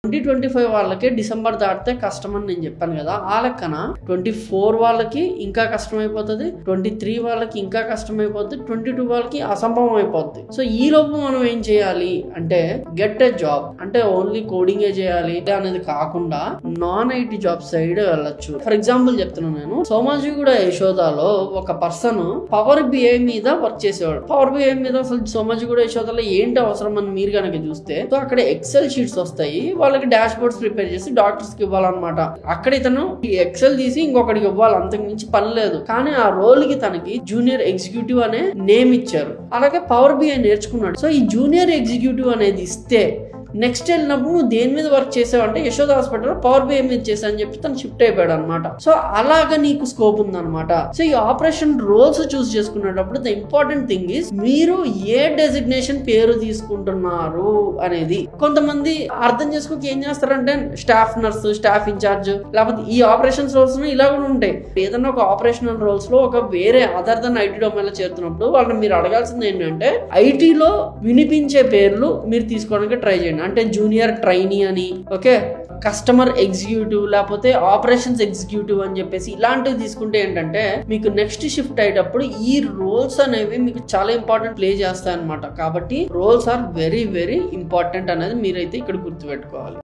2025 వాళ్ళకి డిసెంబర్ దాటితే కష్టం అని నేను చెప్పాను కదా, ఆ లెక్కన 24 వాళ్ళకి ఇంకా కష్టమైపోతుంది, 23 వాళ్ళకి ఇంకా కష్టమైపోద్ది, 22 వాళ్ళకి అసంభవం అయిపోద్ది. సో ఈ లోపు మనం ఏం చేయాలి అంటే గెట్ ఎ జాబ్. అంటే ఓన్లీ కోడింగే చేయాలి అనేది కాకుండా నాన్ ఐటీ జాబ్ సైడ్ వెళ్ళొచ్చు. ఫర్ ఎగ్జాంపుల్ చెప్తున్నాను, నేను సోమాజిగూడ యశోదాలో ఒక పర్సన్ పవర్ బిఐ మీద వర్క్ చేసేవాడు. పవర్ బిఐ మీద అసలు సోమాజిగూడ యశోదాలో ఏంటి అవసరం అని మీరు కనుక చూస్తే, సో అక్కడ ఎక్సెల్ షీట్స్ వస్తాయి, వాళ్ళకి డాష్ బోర్డ్స్ ప్రిపేర్ చేసి డాక్టర్స్ కి ఇవ్వాలన్నమాట. అక్కడ ఇతను ఈ ఎక్సెల్ తీసి ఇంకొకటికి ఇవ్వాలి, అంతకు మించి పని లేదు. కానీ ఆ రోల్ కి తనకి జూనియర్ ఎగ్జిక్యూటివ్ అనే నేమ్ ఇచ్చారు. అలాగే పవర్ బిఐ నేర్చుకున్నాడు. సో ఈ జూనియర్ ఎగ్జిక్యూటివ్ అనేది ఇస్తే నెక్స్ట్ వెళ్ళినప్పుడు నువ్వు దేని మీద వర్క్ చేసావంటే యశోద హాస్పిటల్ పవర్ బిఐ మీద చేసా అని చెప్పి తను షిఫ్ట్ అయిపోయాడు అనమాట. సో అలాగా నీకు స్కోప్ ఉందన్నమాట. సో ఈ ఆపరేషన్ రోల్స్ చూస్ చేసుకునేటప్పుడు ద ఇంపార్టెంట్ థింగ్ ఈస్ మీరు ఏ డెసిగ్నేషన్ పేరు తీసుకుంటున్నారు అనేది. కొంతమంది అర్థం చేసుకోక ఏం చేస్తారంటే స్టాఫ్ నర్స్, స్టాఫ్ ఇన్ఛార్జ్, లేకపోతే ఈ ఆపరేషన్స్ రోల్స్ ఇలా కూడా ఉంటాయి. ఏదన్నా ఒక ఆపరేషనల్ రోల్స్ లో ఒక వేరే అదర్ దన్ ఐటీ డొమైన్ లో చేరుతున్నప్పుడు వాళ్ళని మీరు అడగాల్సింది ఏంటంటే ఐటీలో వినిపించే పేర్లు మీరు తీసుకోవడానికి ట్రై చేయండి. అంటే జూనియర్ ట్రైనీ అని, ఓకే, కస్టమర్ ఎగ్జిక్యూటివ్, లేకపోతే ఆపరేషన్స్ ఎగ్జిక్యూటివ్ అని చెప్పేసి ఇలాంటివి తీసుకుంటే ఏంటంటే మీకు నెక్స్ట్ షిఫ్ట్ అయ్యేటప్పుడు ఈ రోల్స్ అనేవి మీకు చాలా ఇంపార్టెంట్ ప్లే చేస్తాయి అనమాట. కాబట్టి roles are very very important అనేది మీరైతే ఇక్కడ గుర్తుపెట్టుకోవాలి.